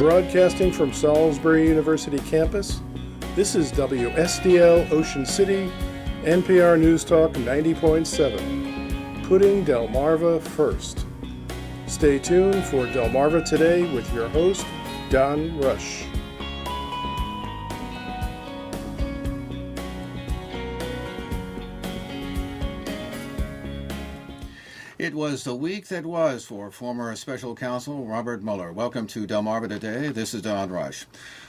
Broadcasting from Salisbury University campus, this is WSDL Ocean City, NPR News Talk 90.7, putting Delmarva first. Stay tuned for Delmarva Today with your host, Don Rush. It was the week that was for former special counsel Robert Mueller. Welcome to Delmarva Today. This is Don Rush.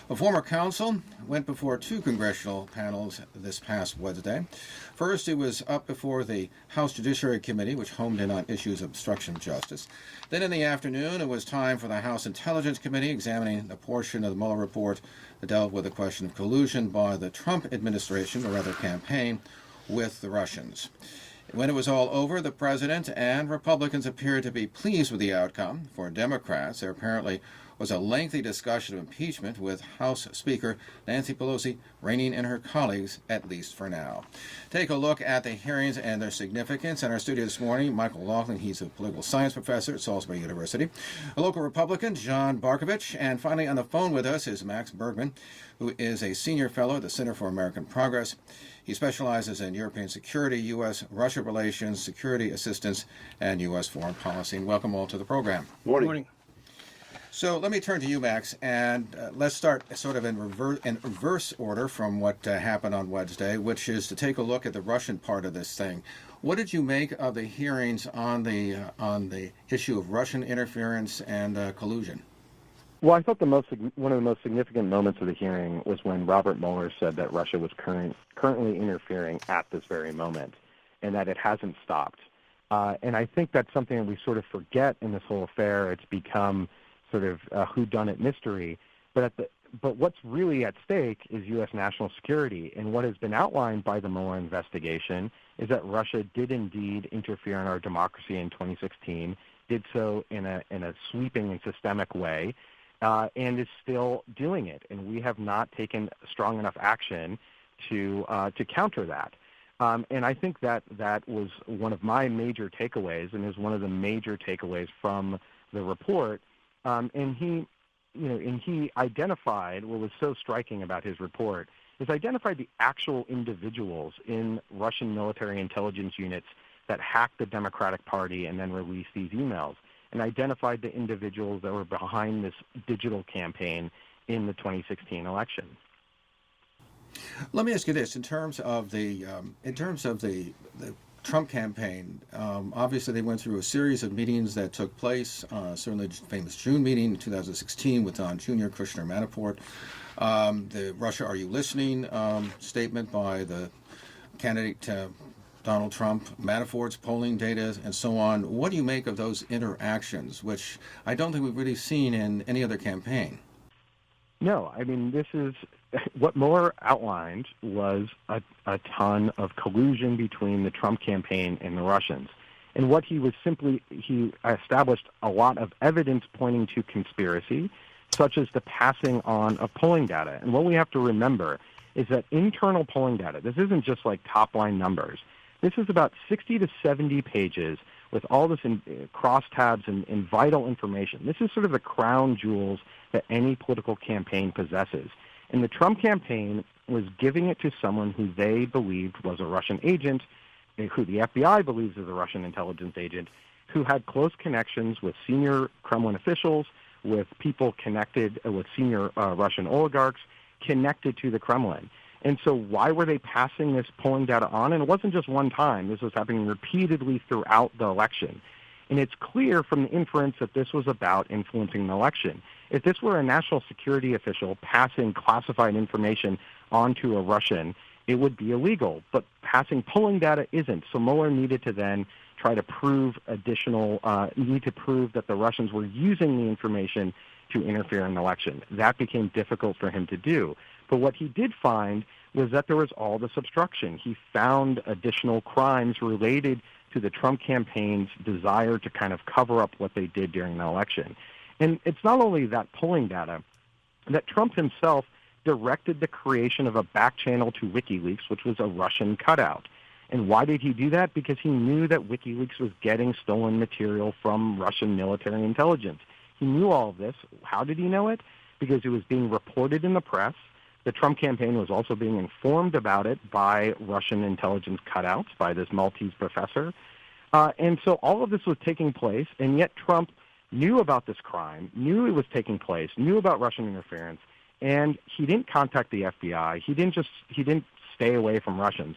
A former counsel went before two congressional panels this past Wednesday. First, it was up before the House Judiciary Committee, which homed in on issues of obstruction of justice. Then in the afternoon, it was time for the House Intelligence Committee, examining a portion of the Mueller report that dealt with the question of collusion by the Trump administration, or rather campaign, with the Russians. When it was all over, the president and Republicans appeared to be pleased with the outcome. For Democrats, there apparently was a lengthy discussion of impeachment, with House Speaker Nancy Pelosi reining in her colleagues, at least for now. Take a look at the hearings and their significance. In our studio this morning, Michael Laughlin, he's a political science professor at Salisbury University, a local Republican, John Bartkovich, and finally on the phone with us is Max Bergman, who is a senior fellow at the Center for American Progress. He specializes in European security, U.S.-Russia relations, security assistance, and U.S. foreign policy. And welcome all to the program. Morning. So let me turn to you, Max, and let's start sort of in reverse order from what happened on Wednesday, which is to take a look at the Russian part of this thing. What did you make of the hearings on the issue of Russian interference and collusion? Well, I thought one of the most significant moments of the hearing was when Robert Mueller said that Russia was currently interfering at this very moment, and that it hasn't stopped. And I think that's something that we sort of forget in this whole affair. It's become sort of a whodunit mystery. But what's really at stake is U.S. national security. And what has been outlined by the Mueller investigation is that Russia did indeed interfere in our democracy in 2016, did so in a sweeping and systemic way, and is still doing it. And we have not taken strong enough action to counter that. And I think that was one of my major takeaways, and is one of the major takeaways from the report. And he identified what was so striking about his report is identified the actual individuals in Russian military intelligence units that hacked the Democratic Party and then released these emails, and identified the individuals that were behind this digital campaign in the 2016 election. Let me ask you this: in terms of the Trump campaign, obviously they went through a series of meetings that took place. Certainly, the famous June meeting in 2016 with Don Jr., Kushner, Manafort, the "Russia, are you listening?" statement by the candidate Donald Trump, Manafort's polling data, and so on. What do you make of those interactions, which I don't think we've really seen in any other campaign? No, I mean, this is what Mueller outlined was a ton of collusion between the Trump campaign and the Russians. And what he established a lot of evidence pointing to conspiracy, such as the passing on of polling data. And what we have to remember is that internal polling data, this isn't just like top-line numbers. This is about 60 to 70 pages with all this crosstabs and vital information. This is sort of the crown jewels that any political campaign possesses. And the Trump campaign was giving it to someone who they believed was a Russian agent, who the FBI believes is a Russian intelligence agent, who had close connections with senior Kremlin officials, with people connected with senior Russian oligarchs connected to the Kremlin. And so why were they passing this polling data on? And it wasn't just one time. This was happening repeatedly throughout the election. And it's clear from the inference that this was about influencing the election. If this were a national security official passing classified information onto a Russian, it would be illegal. But passing polling data isn't. So Mueller needed to then try to prove that the Russians were using the information to interfere in the election. That became difficult for him to do. But what he did find was that there was all this obstruction. He found additional crimes related to the Trump campaign's desire to kind of cover up what they did during the election. And it's not only that polling data, that Trump himself directed the creation of a back channel to WikiLeaks, which was a Russian cutout. And why did he do that? Because he knew that WikiLeaks was getting stolen material from Russian military intelligence. He knew all of this. How did he know it? because it was being reported in the press. The Trump campaign was also being informed about it by Russian intelligence cutouts by this Maltese professor. And so all of this was taking place, and yet Trump knew about this crime, knew it was taking place, knew about Russian interference, and he didn't contact the FBI. He didn't stay away from Russians.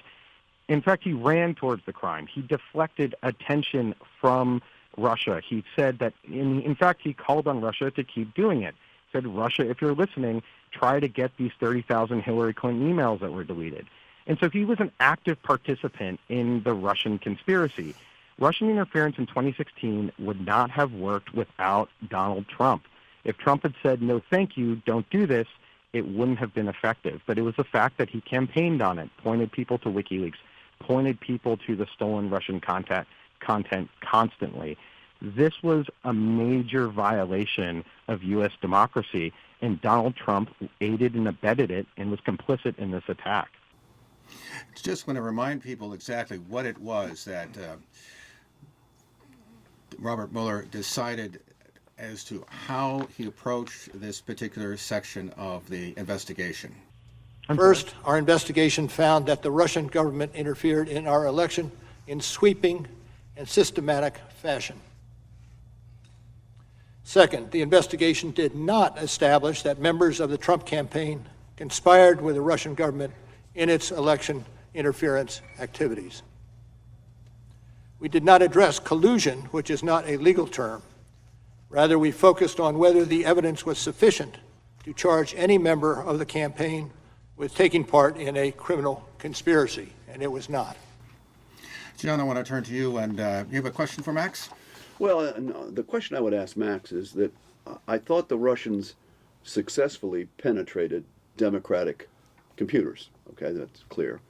In fact, he ran towards the crime. He deflected attention from Russia. He said that, in fact, he called on Russia to keep doing it. He said, Russia, if you're listening, try to get these 30,000 Hillary Clinton emails that were deleted. And so he was an active participant in the Russian conspiracy. Russian interference in 2016 would not have worked without Donald Trump. If Trump had said, no, thank you, don't do this, it wouldn't have been effective. But it was the fact that he campaigned on it, pointed people to WikiLeaks, pointed people to the stolen Russian content constantly. This was a major violation of U.S. democracy, and Donald Trump aided and abetted it and was complicit in this attack. Just want to remind people exactly what it was that Robert Mueller decided as to how he approached this particular section of the investigation. First, our investigation found that the Russian government interfered in our election in sweeping and systematic fashion. Second, the investigation did not establish that members of the Trump campaign conspired with the Russian government in its election interference activities. We did not address collusion, which is not a legal term. Rather, we focused on whether the evidence was sufficient to charge any member of the campaign with taking part in a criminal conspiracy, and it was not. John, I want to turn to you, and you have a question for Max? Well, no, the question I would ask Max is that I thought the Russians successfully penetrated Democratic computers. Okay, that's clear.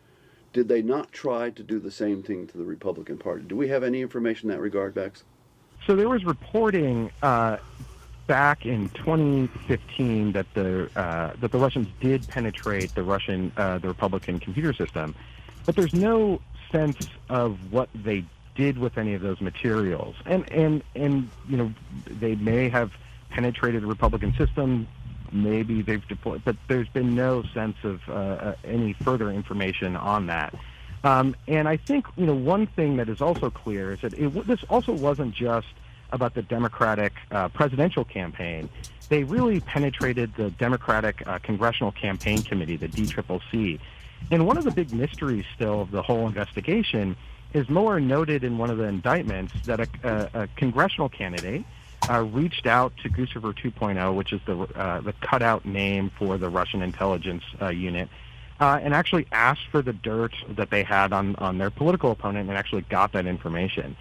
Did they not try to do the same thing to the Republican Party? Do we have any information in that regard, Max? So there was reporting back in 2015 that the Russians did penetrate the Republican computer system, but there's no sense of what they did with any of those materials. And you know, they may have penetrated the Republican system, maybe they've deployed, but there's been no sense of any further information on that. And I think, you know, one thing that is also clear is that this also wasn't just about the Democratic presidential campaign. They really penetrated the Democratic Congressional Campaign Committee, the DCCC. And one of the big mysteries still of the whole investigation is Mueller noted in one of the indictments that a congressional candidate reached out to Guccifer 2.0, which is the cutout name for the Russian intelligence unit, and actually asked for the dirt that they had on their political opponent and actually got that information.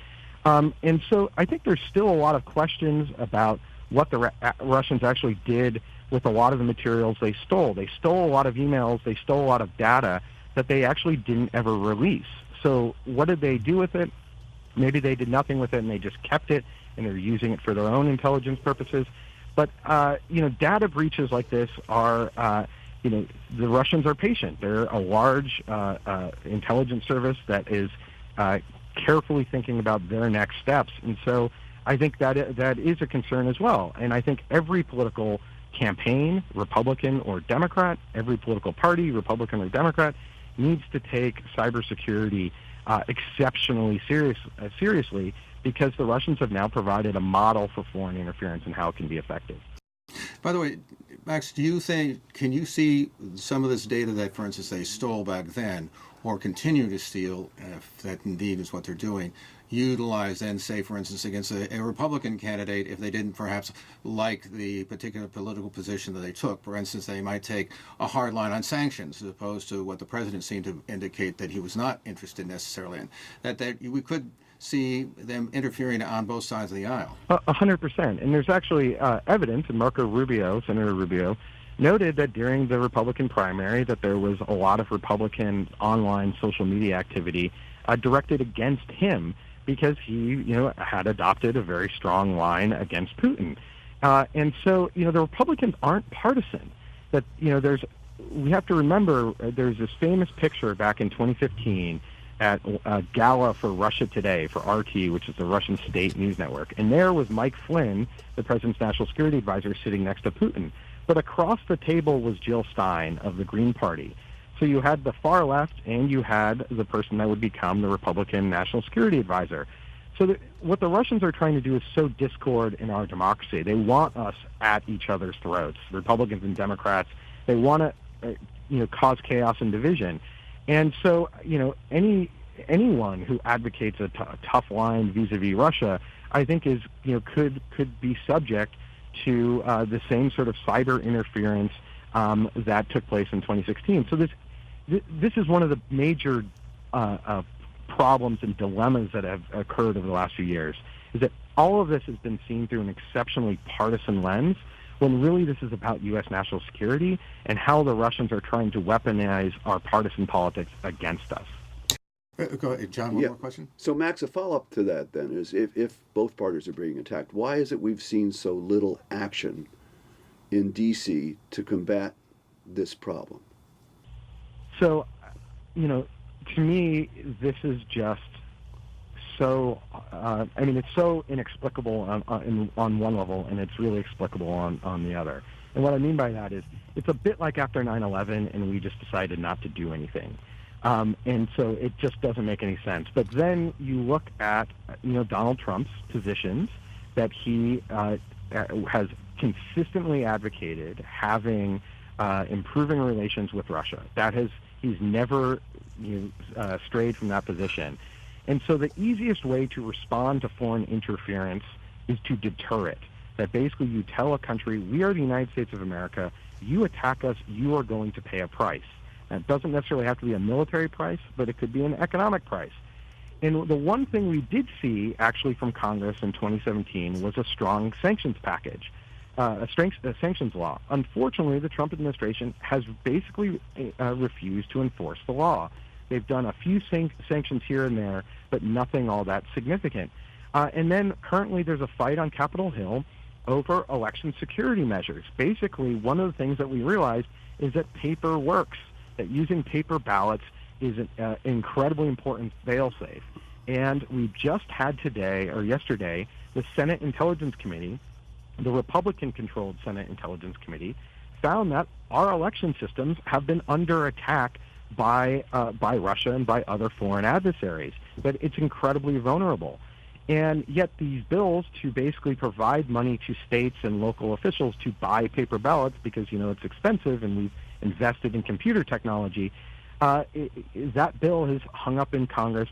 And so I think there's still a lot of questions about what the Russians actually did with a lot of the materials they stole. They stole a lot of emails, they stole a lot of data that they actually didn't ever release. So what did they do with it? Maybe they did nothing with it and they just kept it and they're using it for their own intelligence purposes. But, you know, data breaches like this are, you know, the Russians are patient. They're a large intelligence service that is carefully thinking about their next steps. And so I think that is a concern as well. And I think every political campaign, Republican or Democrat, every political party, Republican or Democrat, needs to take cybersecurity exceptionally seriously, because the Russians have now provided a model for foreign interference and how it can be effective. By the way, Max, can you see some of this data that, for instance, they stole back then or continue to steal, if that indeed is what they're doing, utilize then, say, for instance, against a Republican candidate if they didn't perhaps like the particular political position that they took? For instance, they might take a hard line on sanctions as opposed to what the president seemed to indicate that he was not interested necessarily in. That we could see them interfering on both sides of the aisle. 100%. And there's actually evidence, and Senator Rubio, noted that during the Republican primary that there was a lot of Republican online social media activity directed against him because he, you know, had adopted a very strong line against Putin. And so, you know, the Republicans aren't partisan. That, you know, we have to remember there's this famous picture back in 2015 at a gala for Russia Today, for RT, which is the Russian state news network. And there was Mike Flynn, the president's national security advisor, sitting next to Putin. But across the table was Jill Stein of the Green Party. So you had the far left, and you had the person that would become the Republican National Security Advisor. So what the Russians are trying to do is sow discord in our democracy. They want us at each other's throats, Republicans and Democrats. They want to, cause chaos and division. And so, anyone who advocates a tough line vis-a-vis Russia, I think could be subject to the same sort of cyber interference that took place in 2016. So this is one of the major problems and dilemmas that have occurred over the last few years, is that all of this has been seen through an exceptionally partisan lens, when really this is about U.S. national security and how the Russians are trying to weaponize our partisan politics against us. Go ahead, John, one more question? So, Max, a follow-up to that then is if both parties are being attacked, why is it we've seen so little action in D.C. to combat this problem? So, to me, this is just so, it's so inexplicable on one level, and it's really explicable on the other. And what I mean by that is it's a bit like after 9/11, and we just decided not to do anything. And so it just doesn't make any sense. But then you look at, Donald Trump's positions that he has consistently advocated having improving relations with Russia. He's never strayed from that position. And so the easiest way to respond to foreign interference is to deter it. That basically you tell a country, we are the United States of America, you attack us, you are going to pay a price. And it doesn't necessarily have to be a military price, but it could be an economic price. And the one thing we did see actually from Congress in 2017 was a strong sanctions package, a sanctions law. Unfortunately, the Trump administration has basically refused to enforce the law. They've done a few sanctions here and there, but nothing all that significant. And then currently there's a fight on Capitol Hill over election security measures. Basically, one of the things that we realized is that paper works, that using paper ballots is an incredibly important fail-safe. And we just had yesterday, the Senate Intelligence Committee, the Republican-controlled Senate Intelligence Committee, found that our election systems have been under attack by Russia and by other foreign adversaries, that it's incredibly vulnerable. And yet these bills to basically provide money to states and local officials to buy paper ballots because, it's expensive and we've invested in computer technology, that bill is hung up in Congress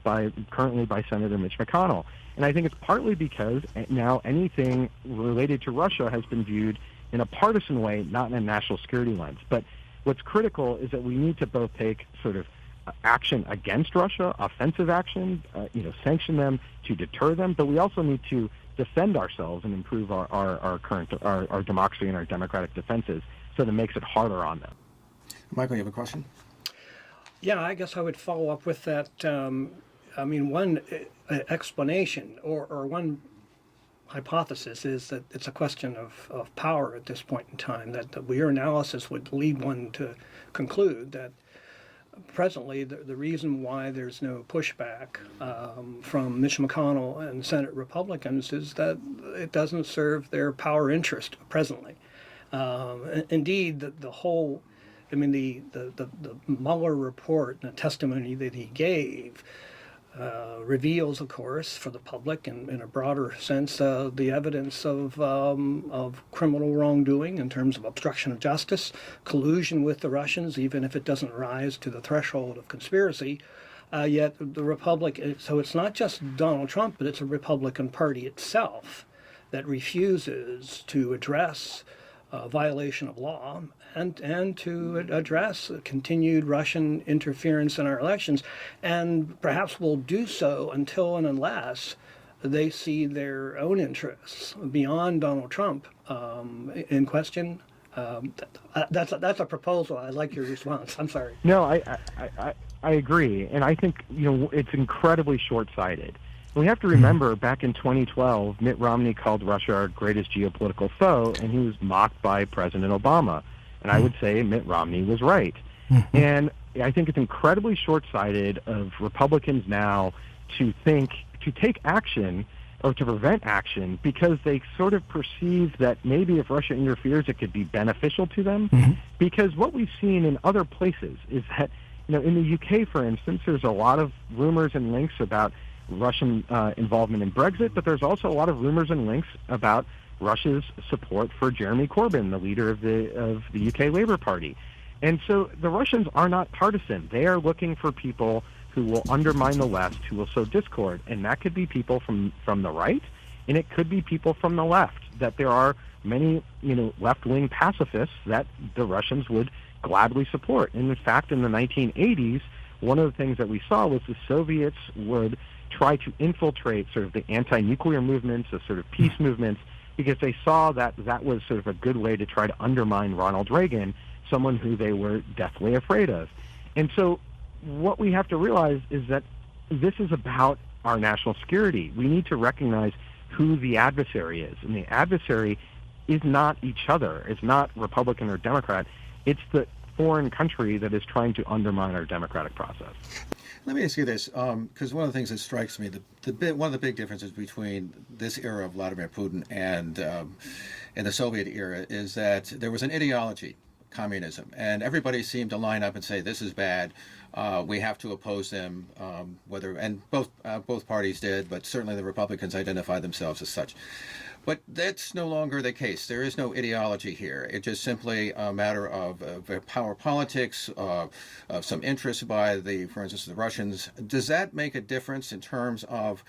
currently by Senator Mitch McConnell. And I think it's partly because now anything related to Russia has been viewed in a partisan way, not in a national security lens. But what's critical is that we need to both take sort of action against Russia, offensive action, sanction them to deter them, but we also need to defend ourselves and improve our democracy and our democratic defenses so that it makes it harder on them. Michael, you have a question? Yeah, I guess I would follow up with that. One explanation or one hypothesis is that it's a question of power at this point in time, that your analysis would lead one to conclude that presently the reason why there's no pushback from Mitch McConnell and Senate Republicans is that it doesn't serve their power interest presently. Indeed, the Mueller report and the testimony that he gave reveals, of course, for the public and in a broader sense, the evidence of criminal wrongdoing in terms of obstruction of justice, collusion with the Russians, even if it doesn't rise to the threshold of conspiracy. Yet the Republic, so it's not just Donald Trump, but it's a Republican Party itself that refuses to address violation of law and to address continued Russian interference in our elections, and perhaps will do so until and unless they see their own interests beyond Donald Trump in question. That's a proposal. I like your response. I'm sorry. No, I agree, and I think it's incredibly short-sighted. We have to remember back in 2012, Mitt Romney called Russia our greatest geopolitical foe, and he was mocked by President Obama. And I would say Mitt Romney was right. And I think it's incredibly short-sighted of Republicans now to take action or to prevent action because they sort of perceive that maybe if Russia interferes, it could be beneficial to them. Mm-hmm. Because what we've seen in other places is that, in the UK, for instance, there's a lot of rumors and links about Russian involvement in Brexit, but there's also a lot of rumors and links about Russia's support for Jeremy Corbyn, the leader of the UK Labour Party. And so the Russians are not partisan. They are looking for people who will undermine the West, who will sow discord, and that could be people from the right, and it could be people from the left. That there are many, left-wing pacifists that the Russians would gladly support. And in fact, in the 1980s, one of the things that we saw was the Soviets would try to infiltrate sort of the anti-nuclear movements, the sort of peace movements, because they saw that that was sort of a good way to try to undermine Ronald Reagan, someone who they were deathly afraid of. And so what we have to realize is that this is about our national security. We need to recognize who the adversary is. And the adversary is not each other. It's not Republican or Democrat. It's the foreign country that is trying to undermine our democratic process. Let me ask you this, because one of the things that strikes me, one of the big differences between this era of Vladimir Putin and the Soviet era is that there was an ideology, communism, and everybody seemed to line up and say this is bad. We have to oppose them. Both parties did, but certainly the Republicans identified themselves as such. But that's no longer the case. There is no ideology here. It's just simply a matter of power politics, of some interest by for instance, the Russians. Does that make a difference in terms of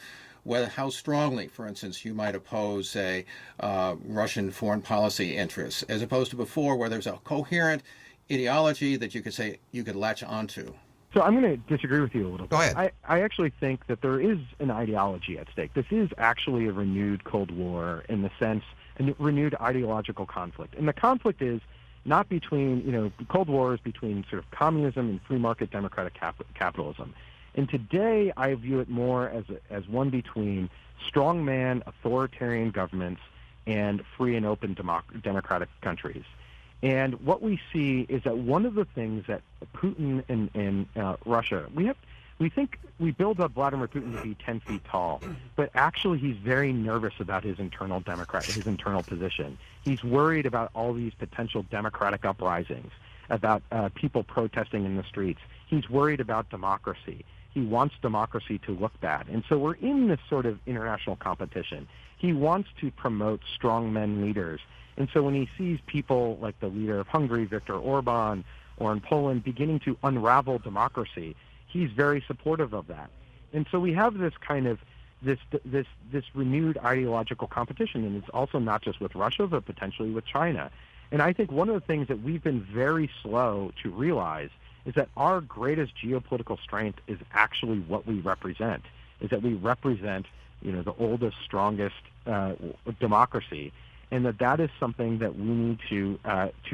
how strongly, for instance, you might oppose, say, Russian foreign policy interests, as opposed to before, where there's a coherent ideology that you could latch onto? So I'm going to disagree with you a little bit. Go ahead. I actually think that there is an ideology at stake. This is actually a renewed Cold War in the sense, a renewed ideological conflict. And the conflict is not between, Cold War is between sort of communism and free market democratic capitalism. And today I view it more as one between strongman authoritarian governments and free and open democratic countries. And what we see is that one of the things that Putin and Russia, we think we build up Vladimir Putin to be 10 feet tall, but actually he's very nervous about his internal position. He's worried about all these potential democratic uprisings, about people protesting in the streets. He's worried about democracy. He wants democracy to look bad. And so we're in this sort of international competition. He wants to promote strongmen leaders. And so when he sees people like the leader of Hungary, Viktor Orban, or in Poland beginning to unravel democracy, he's very supportive of that. And so we have this kind of this renewed ideological competition, and it's also not just with Russia, but potentially with China. And I think one of the things that we've been very slow to realize is that our greatest geopolitical strength is actually what we represent, is that we represent, the oldest, strongest democracy. And that is something that we need to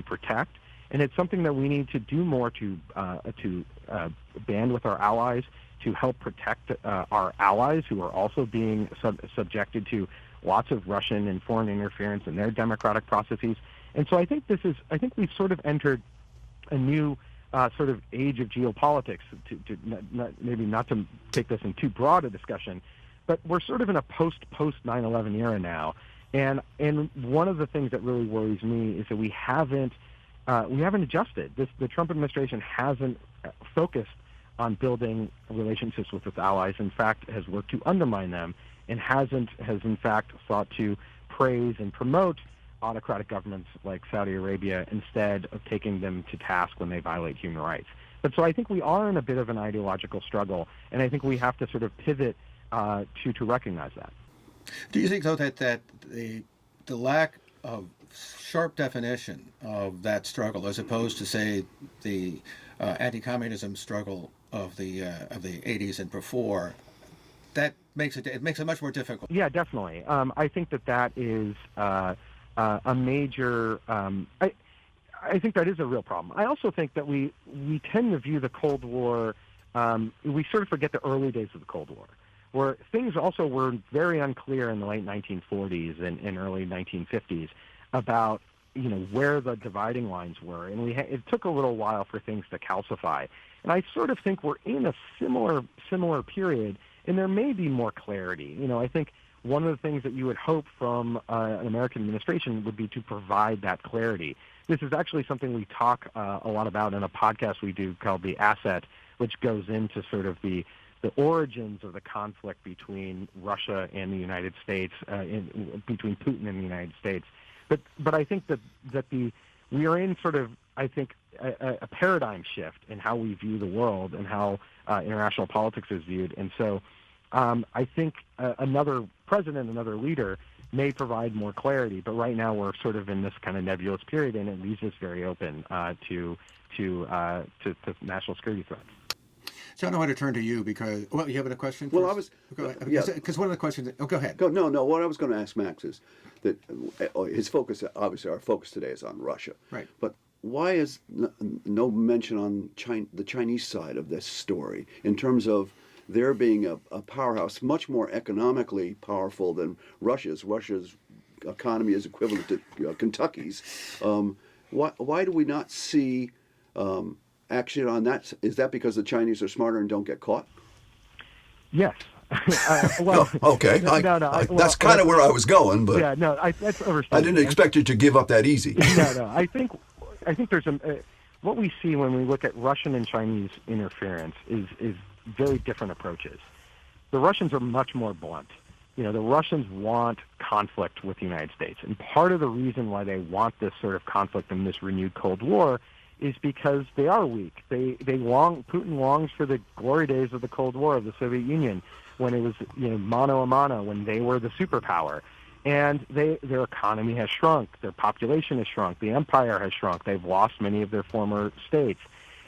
protect, and it's something that we need to do more to band with our allies to help protect our allies who are also being subjected to lots of Russian and foreign interference in their democratic processes. And so I think we've sort of entered a new sort of age of geopolitics. Maybe not to take this in too broad a discussion, but we're sort of in a post 9/11 era now. And one of the things that really worries me is that we haven't adjusted. The Trump administration hasn't focused on building relationships with its allies. In fact, has worked to undermine them, and has in fact sought to praise and promote autocratic governments like Saudi Arabia instead of taking them to task when they violate human rights. But so I think we are in a bit of an ideological struggle, and I think we have to sort of pivot to recognize that. Do you think, though, that the lack of sharp definition of that struggle, as opposed to, say, the anti-communism struggle of the 80s and before, that makes it much more difficult? Yeah, definitely. I think that is a major. I think that is a real problem. I also think that we tend to view the Cold War. We sort of forget the early days of the Cold War, where things also were very unclear in the late 1940s and early 1950s about where the dividing lines were, and it took a little while for things to calcify. And I sort of think we're in a similar period And there may be more clarity. I think one of the things that you would hope from an American administration would be to provide that clarity. This is actually something we talk a lot about in a podcast we do called The Asset, which goes into sort of the origins of the conflict between Russia and the United States, between Putin and the United States. But I think that we are in sort of, I think, a paradigm shift in how we view the world and how international politics is viewed. And so I think another president, another leader may provide more clarity. But right now we're sort of in this kind of nebulous period, and it leaves us very open to national security threats. John, I want to turn to you because, you have a question? Well, first? Because one of the questions, go ahead. No, what I was going to ask Max is that his focus, obviously our focus today is on Russia. Right. But why is no mention on the Chinese side of this story in terms of there being a powerhouse much more economically powerful than Russia's? Russia's economy is equivalent to Kentucky's. Why do we not see action on that? Is that because the Chinese are smarter and don't get caught? Yes. Okay. That's kind of where I was going, but yeah, no, that's overstated. I didn't expect you to give up that easy. No. I think there's what we see when we look at Russian and Chinese interference is very different approaches. The Russians are much more blunt. The Russians want conflict with the United States, and part of the reason why they want this sort of conflict and this renewed Cold War is because they are weak. Putin longs for the glory days of the Cold War of the Soviet Union, when it was mano a mano, when they were the superpower. And their economy has shrunk, their population has shrunk, the empire has shrunk, they've lost many of their former states.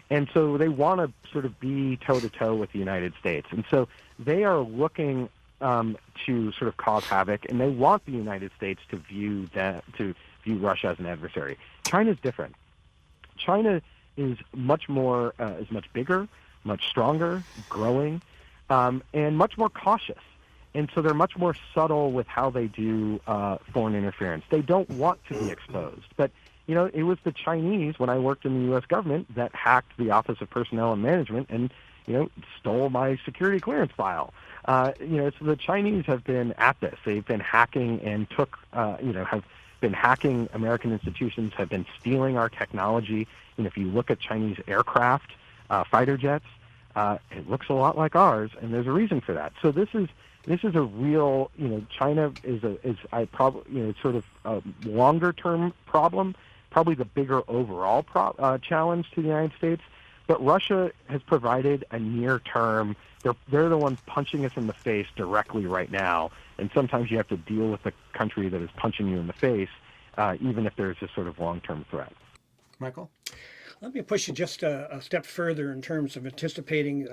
And so they want to sort of be toe-to-toe with the United States. And so they are looking to sort of cause havoc, and they want the United States to view Russia as an adversary. China's different. China is much bigger, much stronger, growing, and much more cautious. And so they're much more subtle with how they do foreign interference. They don't want to be exposed. But, it was the Chinese, when I worked in the U.S. government, that hacked the Office of Personnel and Management and, stole my security clearance file. So the Chinese have been at this. They've been hacking and have been hacking American institutions, have been stealing our technology. If you look at Chinese aircraft, fighter jets, it looks a lot like ours, and there's a reason for that. So this is a real, China is sort of a longer-term problem, probably the bigger overall challenge to the United States. But Russia has provided a near-term. They're the ones punching us in the face directly right now, and sometimes you have to deal with the country that is punching you in the face, even if there's a sort of long-term threat. Michael? Let me push you just a step further in terms of anticipating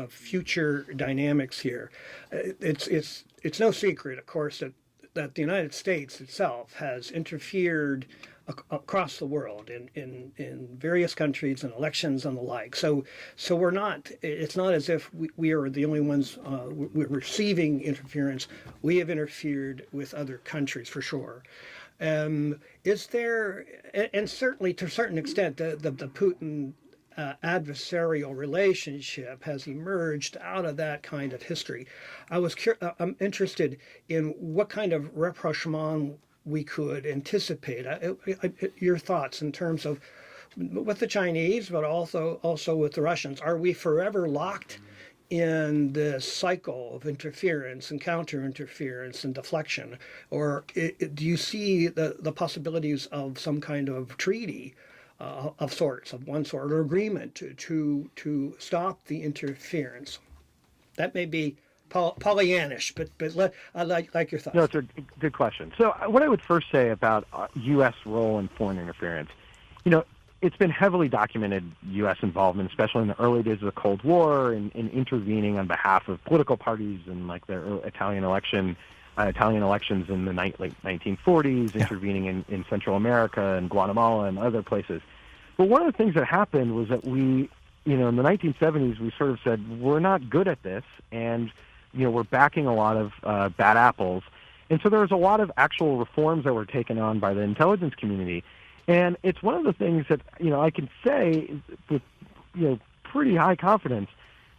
future dynamics here. It's no secret, of course, that the United States itself has interfered across the world in various countries and elections and the like. So we're not. It's not as if we are the only ones we're receiving interference. We have interfered with other countries for sure. Is there, and certainly to a certain extent, the Putin adversarial relationship has emerged out of that kind of history. I'm interested in what kind of rapprochement we could anticipate. Your thoughts in terms of with the Chinese, but also with the Russians. Are we forever locked in this cycle of interference and counter-interference and deflection? Or do you see the possibilities of some kind of treaty of one sort, or agreement to stop the interference? That may be Pollyannish, but I like your thoughts. No, it's a good question. So what I would first say about U.S. role in foreign interference, it's been heavily documented U.S. involvement, especially in the early days of the Cold War, in intervening on behalf of political parties in like the Italian elections in the late 1940s, intervening in Central America and Guatemala and other places. But one of the things that happened was that we, in the 1970s, we sort of said, we're not good at this, and we're backing a lot of bad apples. And so there was a lot of actual reforms that were taken on by the intelligence community. And it's one of the things that, I can say with, pretty high confidence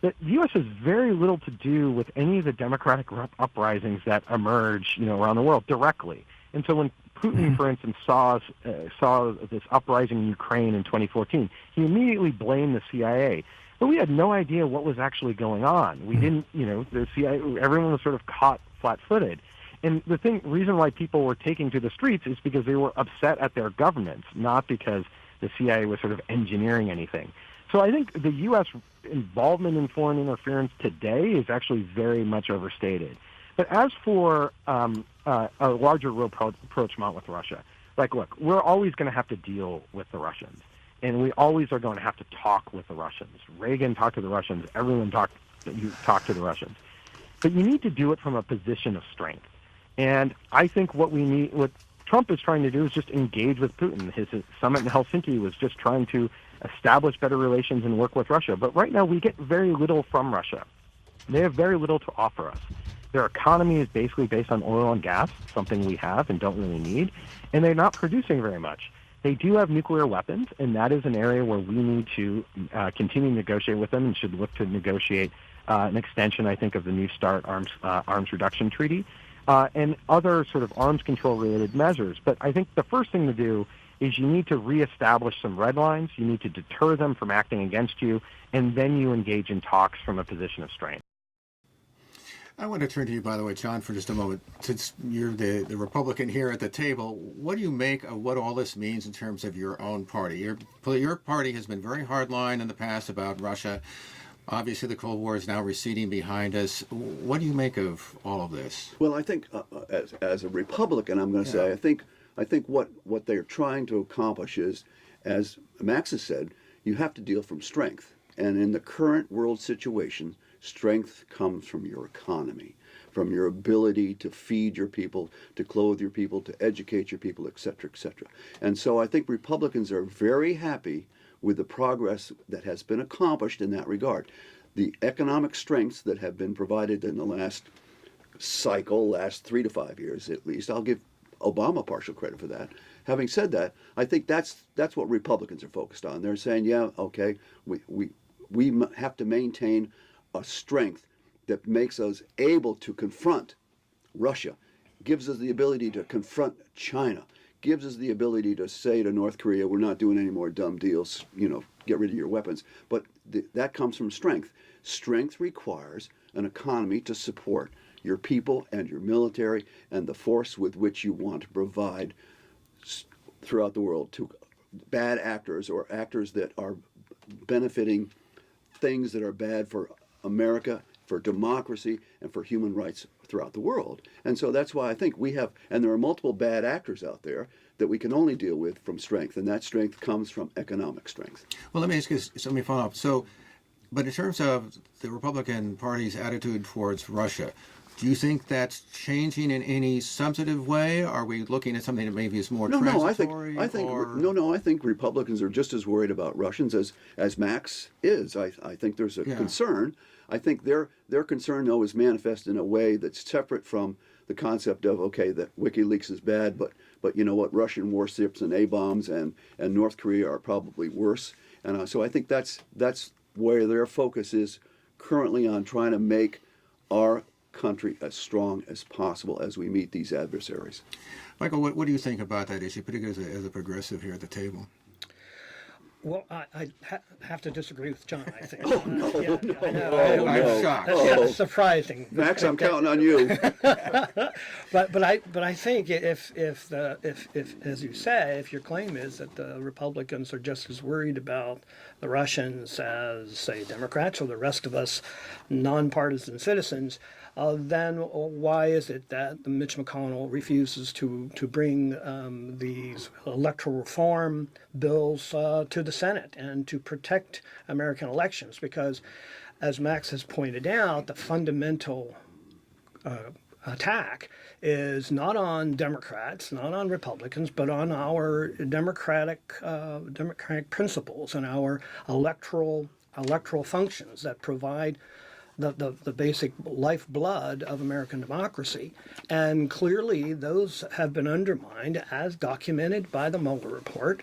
that the U.S. has very little to do with any of the democratic uprisings that emerge, around the world directly. And so when Putin, for instance, saw this uprising in Ukraine in 2014, he immediately blamed the CIA. But we had no idea what was actually going on. We didn't, the CIA, everyone was sort of caught flat-footed. And the reason why people were taking to the streets is because they were upset at their governments, not because the CIA was sort of engineering anything. So I think the U.S. involvement in foreign interference today is actually very much overstated. But as for a larger rapprochement with Russia, look, we're always going to have to deal with the Russians, and we always are going to have to talk with the Russians. Reagan talked to the Russians. Everyone talked to the Russians. But you need to do it from a position of strength. And I think what Trump is trying to do is just engage with Putin. His summit in Helsinki was just trying to establish better relations and work with Russia. But right now we get very little from Russia. They have very little to offer us. Their economy is basically based on oil and gas, something we have and don't really need, and they're not producing very much. They do have nuclear weapons, and that is an area where we need to continue to negotiate with them and should look to negotiate an extension, I think, of the New START arms reduction treaty and other sort of arms control-related measures. But I think the first thing to do is you need to reestablish some red lines. You need to deter them from acting against you, and then you engage in talks from a position of strength. I want to turn to you, by the way, John, for just a moment. Since you're the Republican here at the table, what do you make of what all this means in terms of your own party? Your party has been very hardline in the past about Russia. Obviously, the Cold War is now receding behind us. What do you make of all of this? Well, I think as a Republican, I'm going to say, I think what they're trying to accomplish is, as Max has said, you have to deal from strength. And in the current world situation, strength comes from your economy, from your ability to feed your people, to clothe your people, to educate your people, et cetera, et cetera. And so I think Republicans are very happy with the progress that has been accomplished in that regard. The economic strengths that have been provided in the last 3 to 5 years at least, I'll give Obama partial credit for that. Having said that, I think that's what Republicans are focused on. They're saying, yeah, okay, we have to maintain a strength that makes us able to confront Russia, gives us the ability to confront China, gives us the ability to say to North Korea, we're not doing any more dumb deals, get rid of your weapons. But that comes from strength. Strength requires an economy to support your people and your military and the force with which you want to provide throughout the world to bad actors or actors that are benefiting things that are bad for America, for democracy, and for human rights throughout the world. And so that's why I think we have, and there are multiple bad actors out there that we can only deal with from strength, and that strength comes from economic strength. Well, let me follow up. So, but in terms of the Republican Party's attitude towards Russia, do you think that's changing in any substantive way? Are we looking at something that maybe is more transitory? I think Republicans are just as worried about Russians as Max is. I think there's a concern. I think their concern, though, is manifest in a way that's separate from the concept of, okay, that WikiLeaks is bad, but you know what, Russian warships and A-bombs and North Korea are probably worse. And so I think that's where their focus is currently, on trying to make our country as strong as possible as we meet these adversaries. Michael, what do you think about that issue, particularly as a progressive here at the table? Well, I have to disagree with John, I think. Oh, no, I'm shocked. That's surprising. Max, I'm counting on you. But I think if as you say, if your claim is that the Republicans are just as worried about the Russians as, say, Democrats or the rest of us nonpartisan citizens, then why is it that Mitch McConnell refuses to bring these electoral reform bills to the Senate and to protect American elections? Because, as Max has pointed out, the fundamental attack is not on Democrats, not on Republicans, but on our democratic principles and our electoral functions that provide the basic lifeblood of American democracy. And clearly those have been undermined as documented by the Mueller report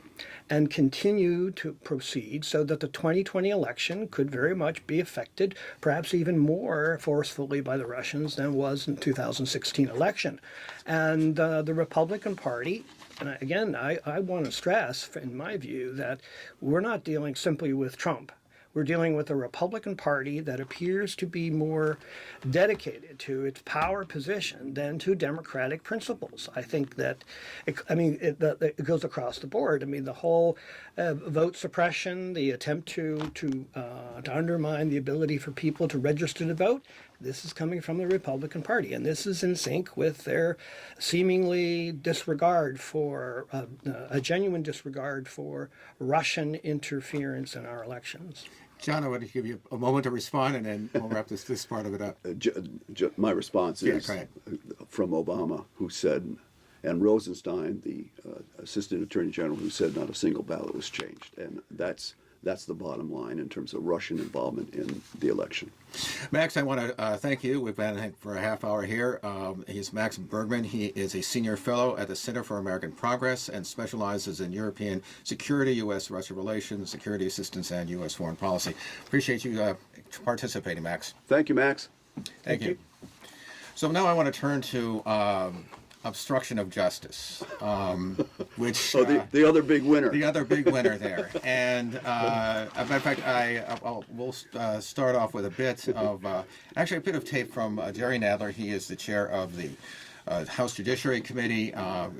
and continue to proceed so that the 2020 election could very much be affected, perhaps even more forcefully by the Russians than was in the 2016 election. And the Republican Party, and again, I want to stress, in my view, that we're not dealing simply with Trump. We're dealing with a Republican Party that appears to be more dedicated to its power position than to democratic principles. I think that, it goes across the board. I mean, the whole vote suppression, the attempt to undermine the ability for people to register to vote, this is coming from the Republican Party, and this is in sync with their seemingly disregard for, a genuine disregard for Russian interference in our elections. John, I want to give you a moment to respond, and then we'll wrap this part of it up. My response is go ahead. from Obama, who said, and Rosenstein, the Assistant Attorney General, who said not a single ballot was changed. And that's the bottom line in terms of Russian involvement in the election. Max, I want to thank you. We've been for a half hour here. He's Max Bergman. He is a senior fellow at the Center for American Progress and specializes in European security, U.S.-Russia relations, security assistance, and U.S. foreign policy. Appreciate you participating, Max. Thank you, Max. Thank you. So now I want to turn to obstruction of justice, which the other big winner. The other big winner there. And as a matter of fact, we'll start off with a bit of tape from Jerry Nadler. He is the chair of the House Judiciary Committee,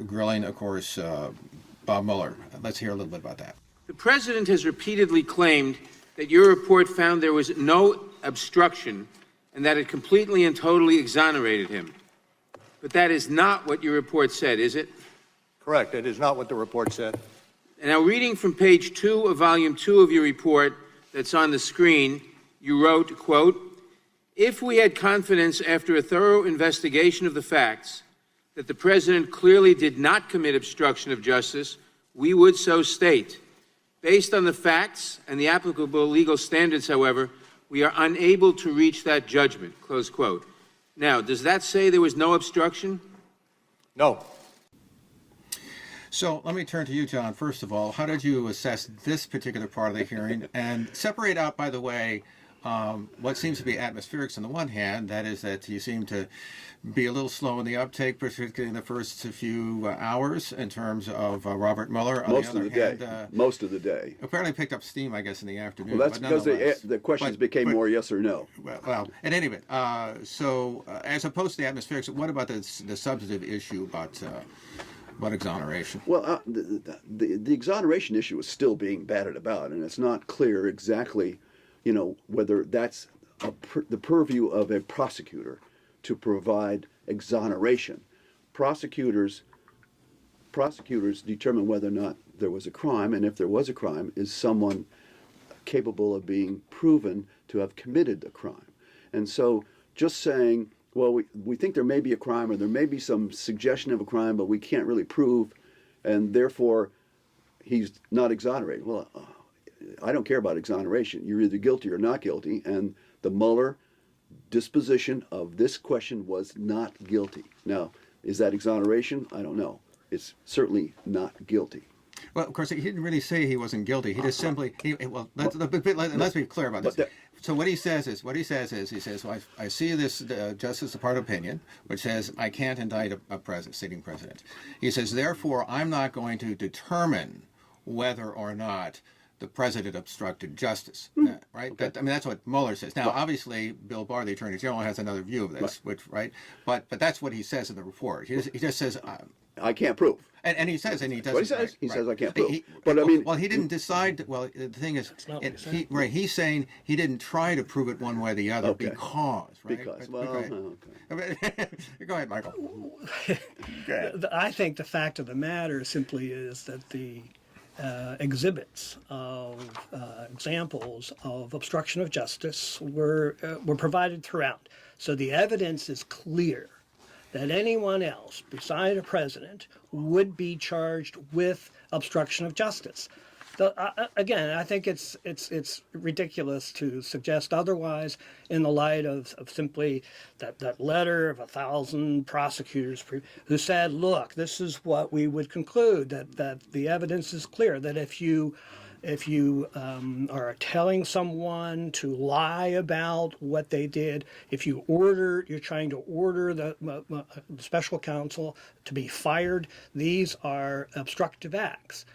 grilling, of course, Bob Mueller. Let's hear a little bit about that. The president has repeatedly claimed that your report found there was no obstruction and that it completely and totally exonerated him. But that is not what your report said, is it? Correct. It is not what the report said. And now, reading from page 2 of volume 2 of your report that's on the screen, you wrote, quote, "If we had confidence after a thorough investigation of the facts that the president clearly did not commit obstruction of justice, we would so state. Based on the facts and the applicable legal standards, however, we are unable to reach that judgment," close quote. Now, does that say there was no obstruction? No. So let me turn to you, John. First of all, how did you assess this particular part of the hearing? And separate out, by the way, what seems to be atmospherics on the one hand, that is that you seem to be a little slow in the uptake, particularly in the first few hours in terms of Robert Mueller. On Most the of other the hand, day. Most of the day. Apparently picked up steam, I guess, in the afternoon. Well, that's because the questions became more yes or no. Well, in any event, so as opposed to the atmospherics, what about the substantive issue about exoneration? Well, the exoneration issue is still being batted about, and it's not clear exactly, whether that's the purview of a prosecutor to provide exoneration. Prosecutors determine whether or not there was a crime, and if there was a crime, is someone capable of being proven to have committed the crime. And so just saying, well, we think there may be a crime or there may be some suggestion of a crime, but we can't really prove, and therefore he's not exonerated. Well, I don't care about exoneration. You're either guilty or not guilty, and the Mueller disposition of this question was not guilty. Now, is that exoneration? I don't know. It's certainly not guilty. Well, of course, he didn't really say he wasn't guilty. He just simply, let's be clear about this. So what he says is, he says, well, I see this Justice Department opinion, which says I can't indict a sitting president. He says, therefore, I'm not going to determine whether or not the president obstructed justice, right? Okay. That's what Mueller says. Now, obviously, Bill Barr, the Attorney General, has another view of this, right? But that's what he says in the report. He just says, I can't prove. and he says, and he does. What he says? Right, He right. says I can't prove. Well, he didn't decide. Well, the thing is, he's saying he didn't try to prove it one way or the other because. Okay. Go ahead, Michael. I think the fact of the matter simply is that the exhibits of examples of obstruction of justice were provided throughout. So the evidence is clear that anyone else beside a president would be charged with obstruction of justice. Again, I think it's ridiculous to suggest otherwise in the light of simply that letter of 1,000 prosecutors who said, look, this is what we would conclude, that the evidence is clear, that if you are telling someone to lie about what they did, if you're trying to order the special counsel to be fired, these are obstructive acts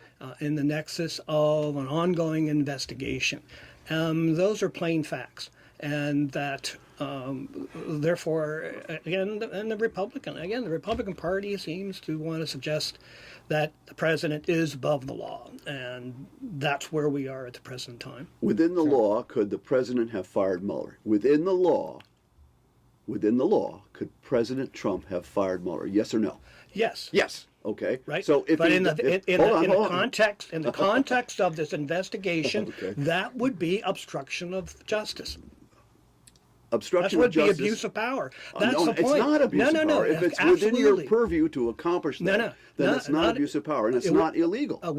in the nexus of an ongoing investigation. Those are plain facts, and that therefore, the Republican Party seems to want to suggest that the president is above the law, and that's where we are at the present time. Within the law, could the president have fired Mueller? Within the law, could President Trump have fired Mueller? Yes or no? Yes. Yes. Okay. Right. So if but he, in the context of this investigation, Okay. that would be obstruction of justice. obstruction That of would be justice. abuse of power. That's no, the it's point. not abuse of power. If it's within your purview to accomplish that, then it's not abuse of power, and it's not illegal. It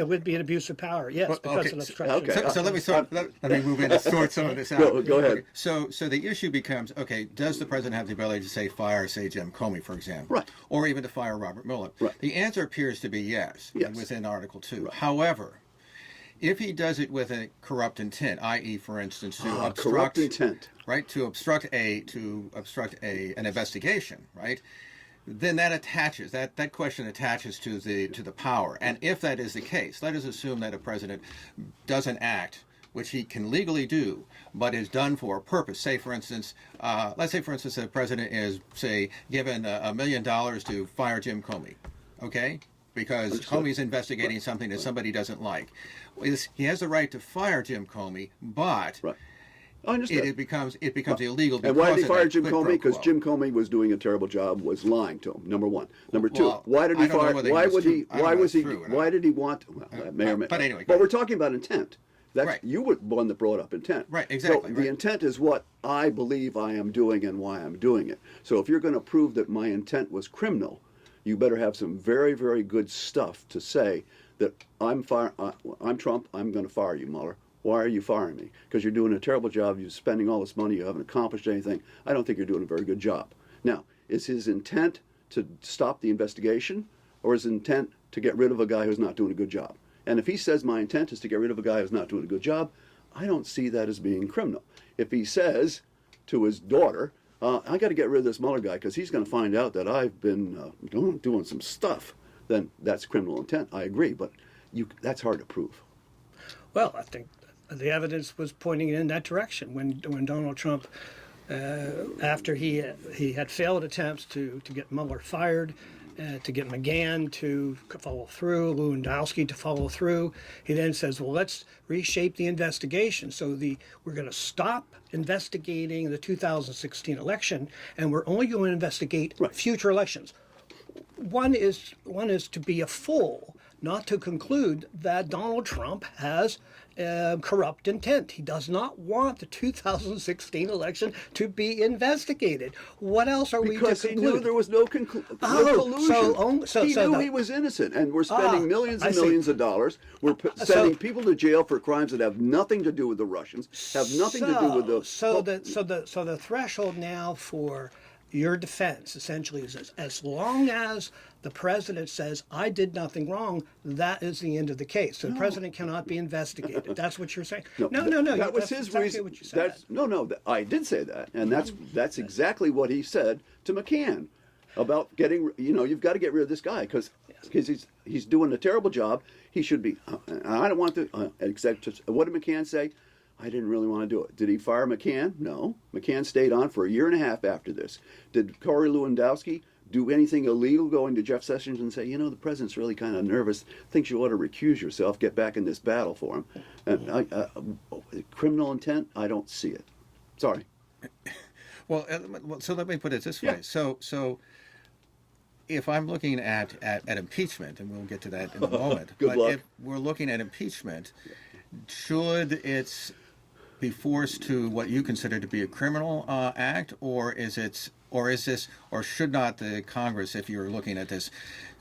would be an abuse of power, yes, because of obstruction. Okay. So let me move in and sort some of this out. Go ahead. Okay. So the issue becomes, okay, does the president have the ability to fire, say, Jim Comey, for example? Right. Or even to fire Robert Mueller? Right. The answer appears to be yes. Yes. Within Article 2. Right. However, if he does it with a corrupt intent, i.e., for instance, to obstruct, corrupt intent, right, to obstruct an investigation, right, then that question attaches to the power. And if that is the case, let us assume that a president doesn't act, which he can legally do, but is done for a purpose. Say, for instance, let's say, for instance, that the president is, say, given $1 million to fire Jim Comey, okay? Because Comey's investigating something that somebody doesn't like. He has the right to fire Jim Comey, but I understand. it becomes illegal. And why did he fire Jim Comey? Because Jim Comey was doing a terrible job, was lying to him. Number one. Number two. Why did he fire? Why did he want? Well, that may or may. But anyway. But we're talking about intent. That's Right. you were the one that brought up intent. Right. Exactly. So the intent is what I believe I am doing and why I'm doing it. So if you're going to prove that my intent was criminal, you better have some very, very good stuff to say that I'm Trump, I'm going to fire you, Mueller. Why are you firing me? Because you're doing a terrible job. You're spending all this money. You haven't accomplished anything. I don't think you're doing a very good job. Now, is his intent to stop the investigation, or is his intent to get rid of a guy who's not doing a good job? And if he says my intent is to get rid of a guy who's not doing a good job, I don't see that as being criminal. If he says to his daughter, I got to get rid of this Mueller guy because he's going to find out that I've been doing some stuff, then that's criminal intent. I agree, but that's hard to prove. Well, I think the evidence was pointing in that direction when Donald Trump, after he had failed attempts to get Mueller fired, to get McGahn to follow through, Lewandowski to follow through. He then says, well, let's reshape the investigation. So we're going to stop investigating the 2016 election, and we're only going to investigate future elections. One is to be a fool, not to conclude that Donald Trump has corrupt intent. He does not want the 2016 election to be investigated. What else are we to conclude? Because he knew there was no collusion. He knew he was innocent, and we're spending millions and millions of dollars. We're sending people to jail for crimes that have nothing to do with the Russians, have nothing to do with the... So the threshold now for your defense essentially is as long as the president says, I did nothing wrong, that is the end of the case. So the president cannot be investigated. That's what you're saying. No. That was his exactly reason. What you said. I did say that. And that's exactly what he said to McCann about getting, you've got to get rid of this guy because he's doing a terrible job. He should be, I don't want to, except, what did McCann say? I didn't really want to do it. Did he fire McCann? No. McCann stayed on for a year and a half after this. Did Corey Lewandowski do anything illegal going to Jeff Sessions and say, the president's really kind of nervous, thinks you ought to recuse yourself, get back in this battle for him? And criminal intent? I don't see it. Sorry. Well, so let me put it this way. So if I'm looking at impeachment, and we'll get to that in a moment, Good luck. If we're looking at impeachment, should it be forced to what you consider to be a criminal act, or should not the Congress, if you're looking at this,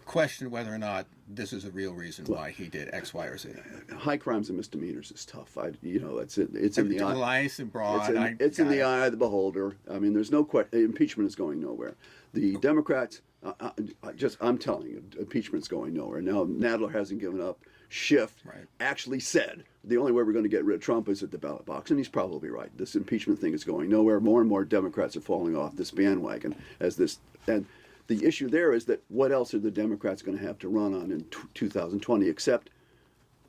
question whether or not this is a real reason why he did X, Y, or Z. High crimes and misdemeanors is tough. It's in the eye. Nice and broad. It's in the eye of the beholder. I mean, there's no question. Impeachment is going nowhere. The Democrats, I'm telling you, impeachment's going nowhere. Now, Nadler hasn't given up. Schiff actually said the only way we're going to get rid of Trump is at the ballot box, and he's probably right. This impeachment thing is going nowhere. More and more Democrats are falling off this bandwagon and the issue there is that what else are the Democrats going to have to run on in 2020 except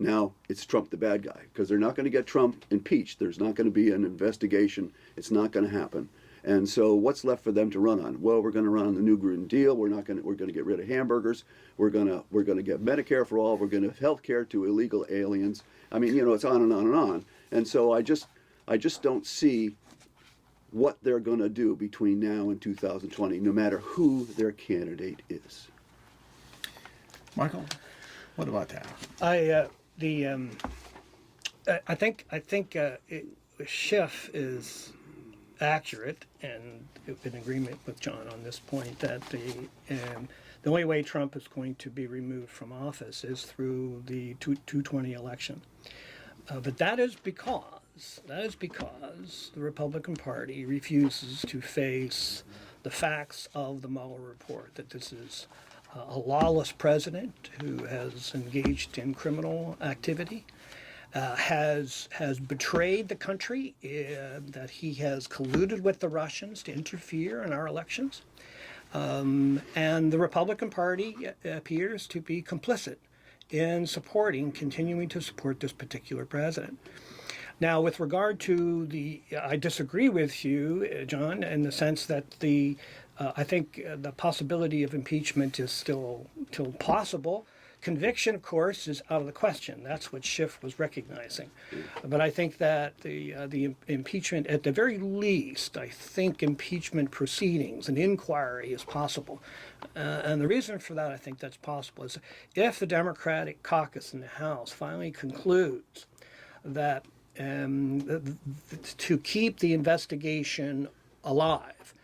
now it's Trump the bad guy, because they're not going to get Trump impeached. There's not going to be an investigation. It's not going to happen. And so what's left for them to run on? Well, we're going to run on the New Green Deal. We're going to get rid of hamburgers. We're going to get Medicare for all. We're going to have health care to illegal aliens. I mean, it's on and on and on. And so I just don't see what they're going to do between now and 2020, no matter who their candidate is. Michael, what about that? I think Schiff is accurate and in agreement with John on this point that the only way Trump is going to be removed from office is through the 2020 election. But that is because the Republican Party refuses to face the facts of the Mueller report, that this is a lawless president who has engaged in criminal activity, has betrayed the country, that he has colluded with the Russians to interfere in our elections. And the Republican Party appears to be complicit in continuing to support this particular president. Now, with regard to I disagree with you, John, in the sense that I think the possibility of impeachment is still possible. Conviction, of course, is out of the question. That's what Schiff was recognizing. But I think that the impeachment, at the very least, I think impeachment proceedings, an inquiry is possible. And the reason for that, I think that's possible, is if the Democratic caucus in the House finally concludes that to keep the investigation alive,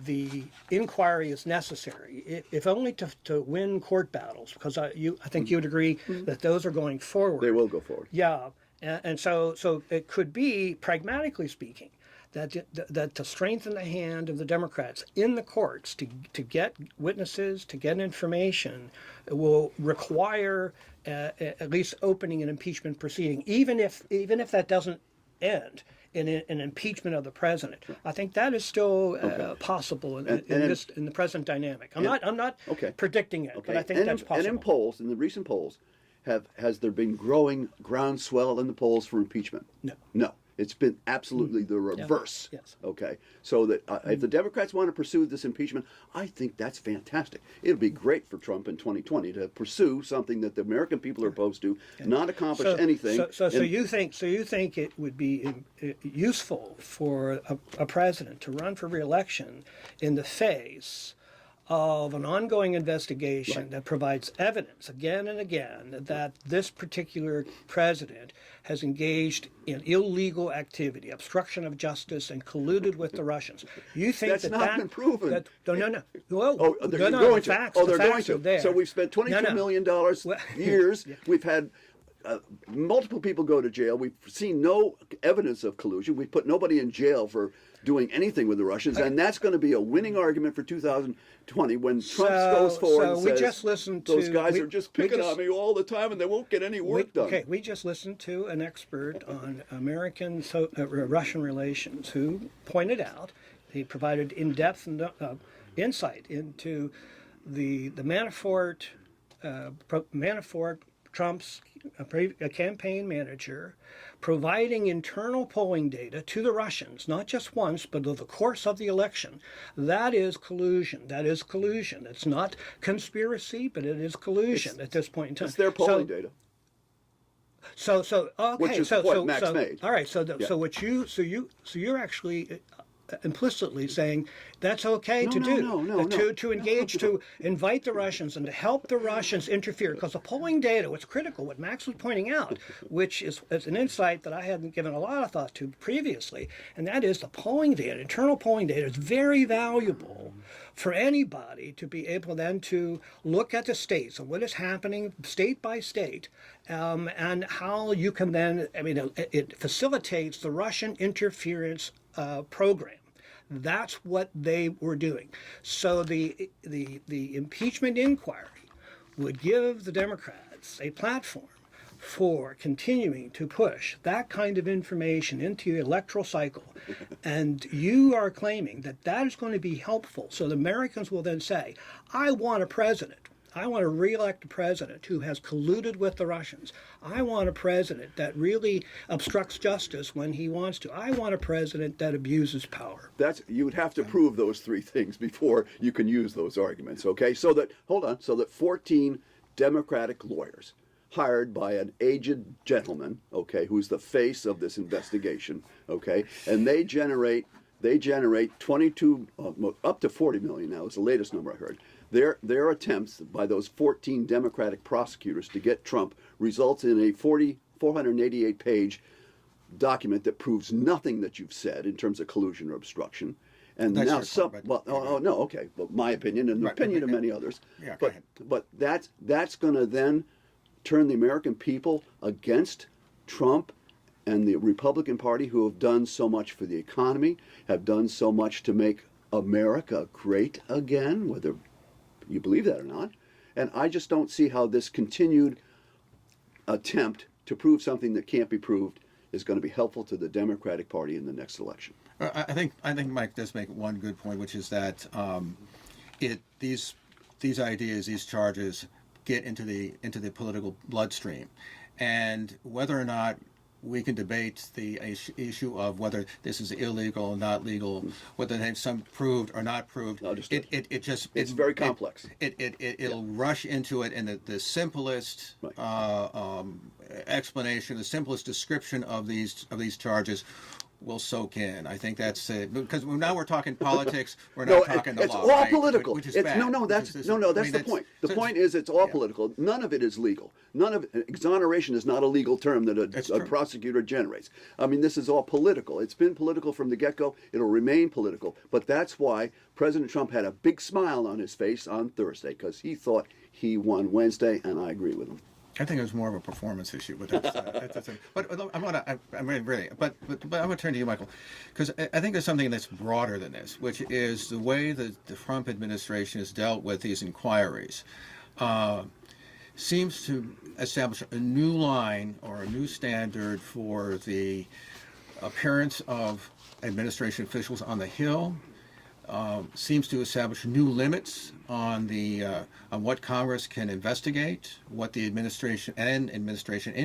the inquiry is necessary, if only to win court battles, because I think you would agree that those are going forward. They will go forward. Yeah, and so it could be, pragmatically speaking, that to strengthen the hand of the Democrats in the courts to get witnesses, to get information, will require at least opening an impeachment proceeding, even if that doesn't end in an impeachment of the president. I think that is still possible in the present dynamic. I'm not predicting it, but I think that's possible. And in the recent polls, has there been growing groundswell in the polls for impeachment? No. It's been absolutely the reverse. Yes. Okay. So that if the Democrats want to pursue this impeachment, I think that's fantastic. It'll be great for Trump in 2020 to pursue something that the American people are opposed to, not accomplish anything. So you think it would be useful for a president to run for re-election in the face of an ongoing investigation that provides evidence again and again that this particular president has engaged in illegal activity, obstruction of justice, and colluded with the Russians. You think that's not been proven? No. Well, they're going to. Facts, they're going to. There. So we've spent $22 million years. Yeah. We've had multiple people go to jail. We've seen no evidence of collusion. We've put nobody in jail for doing anything with the Russians, and that's going to be a winning argument for 2020 when Trump goes forward and says, those guys are just picking on me all the time and they won't get any work done. Okay, we just listened to an expert on American-Russian relations who pointed out, he provided in-depth insight into the Manafort, Trump's campaign manager, providing internal polling data to the Russians, not just once, but over the course of the election. That is collusion. It's not conspiracy, but it is collusion at this point in time. It's their polling data. Okay. Which is what Max made. All right. So you're actually implicitly saying that's okay to do, to engage, to invite the Russians and to help the Russians interfere. Because the polling data was critical, what Max was pointing out, which is an insight that I hadn't given a lot of thought to previously, and that is the polling data, internal polling data is very valuable for anybody to be able then to look at the states and what is happening state by state, and how you can then, it facilitates the Russian interference program. That's what they were doing. So the impeachment inquiry would give the Democrats a platform for continuing to push that kind of information into the electoral cycle. And you are claiming that that is going to be helpful. So the Americans will then say, I want a president. I want to re-elect a president who has colluded with the Russians. I want a president that really obstructs justice when he wants to. I want a president that abuses power. You would have to prove those three things before you can use those arguments, okay? So that 14 Democratic lawyers hired by an aged gentleman, okay, who's the face of this investigation, okay, and they generate 22 up to 40 million now is the latest number I heard. Their attempts by those 14 Democratic prosecutors to get Trump results in a 488-page document that proves nothing that you've said in terms of collusion or obstruction. And that's now some, my opinion and the opinion of many others. Yeah, but that's going to then turn the American people against Trump and the Republican Party, who have done so much for the economy, have done so much to make America great again, whether you believe that or not. And I just don't see how this continued attempt to prove something that can't be proved is going to be helpful to the Democratic Party in the next election. I think Mike does make one good point, which is that these ideas, these charges, get into the political bloodstream, and whether or not we can debate the issue of whether this is illegal or not legal, whether they have some proved or not proved. It's very complex. It'll rush into it, and the simplest explanation, the simplest description of these charges will soak in. I think that's it. Because now we're talking politics. We're not talking the law. It's all right? political. Which is bad. That's the point. The point is it's all political. None of it is legal. Exoneration is not a legal term that a prosecutor generates. I mean, this is all political. It's been political from the get-go. It'll remain political. But that's why President Trump had a big smile on his face on Thursday, because he thought he won Wednesday, and I agree with him. I think it was more of a performance issue, but that's but I'm going to turn to you, Michael, because I think there's something that's broader than this, which is the way that the Trump administration has dealt with these inquiries. Seems to establish a new line or a new standard for the appearance of administration officials on the Hill. Seems to establish new limits on what Congress can investigate, what the any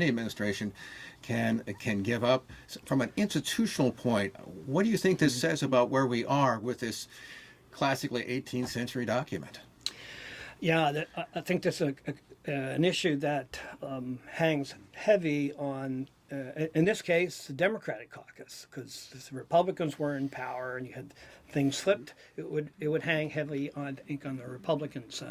administration can give up. From an institutional point, what do you think this says about where we are with this classically 18th century document? Yeah, I think this is an issue that hangs heavy on, in this case, the Democratic caucus, because the Republicans were in power and you had things flipped. It would hang heavily on the Republicans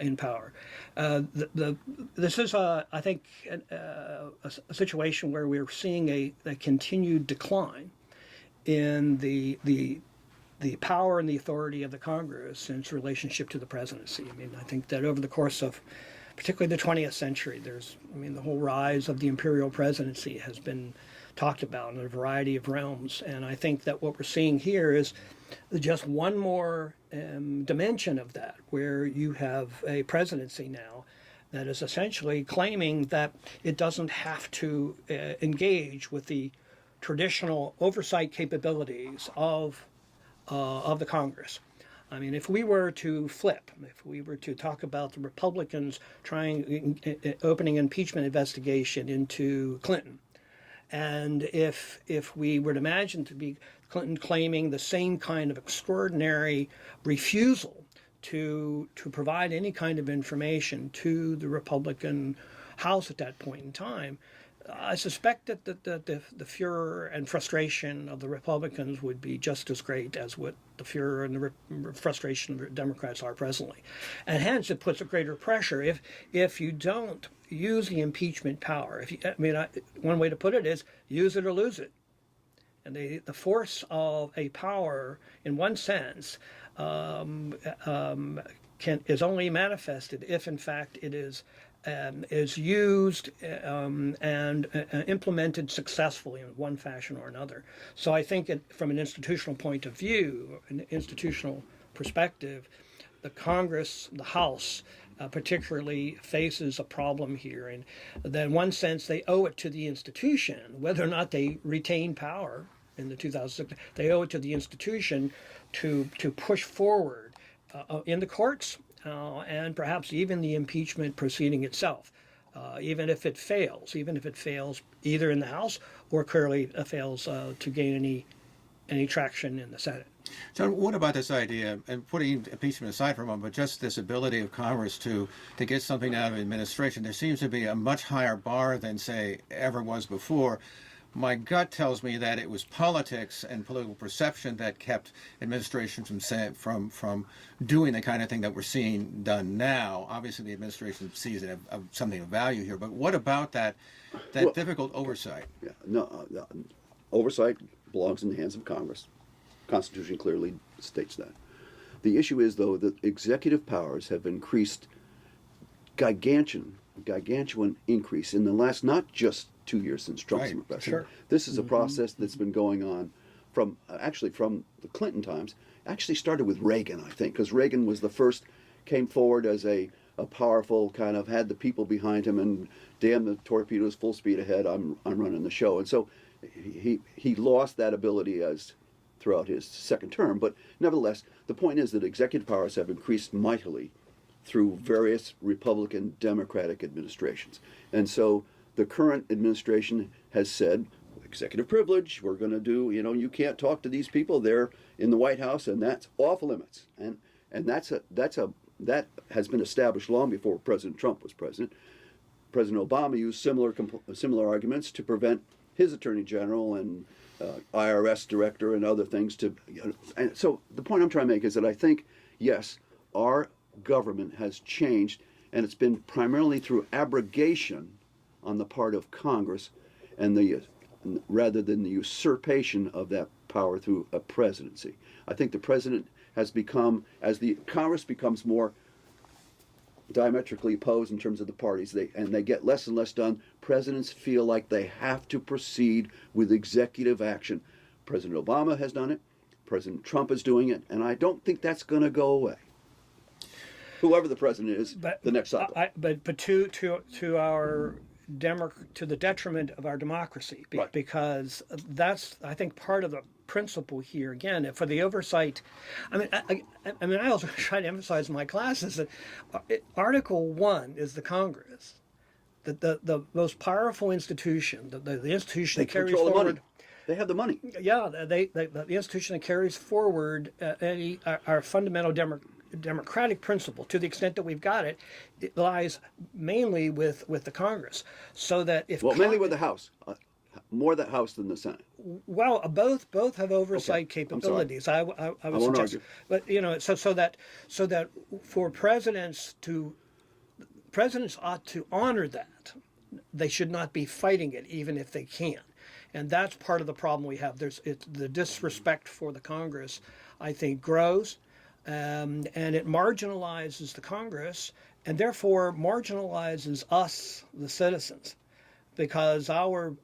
in power. This is, I think, a situation where we're seeing a continued decline in the power and the authority of the Congress in its relationship to the presidency. I mean, I think that over the course of particularly the 20th century, the whole rise of the imperial presidency has been talked about in a variety of realms. And I think that what we're seeing here is just one more dimension of that, where you have a presidency now that is essentially claiming that it doesn't have to engage with the traditional oversight capabilities of the Congress. I mean, if we were to flip, if we were to talk about the Republicans opening an impeachment investigation into Clinton, and if we were to imagine to be Clinton claiming the same kind of extraordinary refusal to provide any kind of information to the Republican House at that point in time, I suspect that the furor and frustration of the Republicans would be just as great as what the furor and the frustration of the Democrats are presently. And hence it puts a greater pressure if you don't use the impeachment power. One way to put it is use it or lose it. And the force of a power, in one sense, is only manifested if, in fact, it is used and implemented successfully in one fashion or another. So I think from an institutional point of view, an institutional perspective, the Congress, the House, particularly faces a problem here. And that in one sense, they owe it to the institution, whether or not they retain power in the 2006, they owe it to the institution to push forward in the courts and perhaps even the impeachment proceeding itself, even if it fails either in the House or clearly fails to gain any traction in the Senate. John, what about this idea, and putting impeachment aside for a moment, but just this ability of Congress to get something out of administration? There seems to be a much higher bar than, say, ever was before. My gut tells me that it was politics and political perception that kept administration from doing the kind of thing that we're seeing done now. Obviously, the administration sees it as something of value here, but what about that difficult oversight? Yeah, no, oversight belongs in the hands of Congress. The Constitution clearly states that. The issue is, though, that executive powers have increased gargantuan increase in the last not just 2 years since Trump's been president. Sure. This is a process that's been going on from the Clinton times. Actually started with Reagan, I think, because Reagan was the first, came forward as a powerful kind of, had the people behind him, and damn the torpedoes, full speed ahead, I'm running the show. And so he lost that ability as throughout his second term. But nevertheless, the point is that executive powers have increased mightily through various Republican, Democratic administrations. And so the current administration has said, executive privilege, we're going to do, you can't talk to these people, they're in the White House, and that's off limits. And that has been established long before President Trump was president. President Obama used similar arguments to prevent his attorney general and IRS director and other things to. And so the point I'm trying to make is that I think, yes, our government has changed, and it's been primarily through abrogation on the part of Congress, and rather than the usurpation of that power through a presidency. I think the president has become, as the Congress becomes more diametrically opposed in terms of the parties, they get less and less done. Presidents feel like they have to proceed with executive action. President Obama has done it. President Trump is doing it, and I don't think that's going to go away. Whoever the president is, the next cycle. But to the detriment of our democracy, right. Because that's, I think, part of the principle here. Again, for the oversight, I also try to emphasize in my classes that Article 1 is the Congress, the most powerful institution, the institution that carries forward. The money. They have the money. Yeah, the institution that carries forward our fundamental democratic principle, to the extent that we've got it, it lies mainly with the Congress. So that if mainly with the House, more the House than the Senate. Well, both have oversight capabilities. I would suggest, but so that for presidents ought to honor that. They should not be fighting it, even if they can. And that's part of the problem we have. The disrespect for the Congress, I think, grows. And it marginalizes the Congress, and therefore marginalizes us, the citizens, because our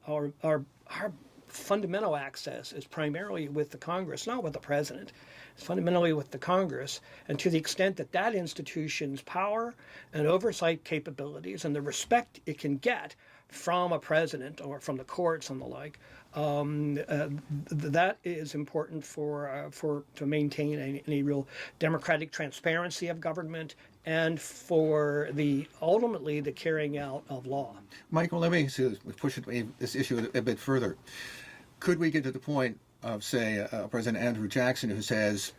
fundamental access is primarily with the Congress, not with the president. It's fundamentally with the Congress, and to the extent that institution's power and oversight capabilities and the respect it can get from a president or from the courts and the like, that is important to maintain any real democratic transparency of government and for ultimately the carrying out of law. Michael, let me push this issue a bit further. Could we get to the point of, say, President Andrew Jackson, who says,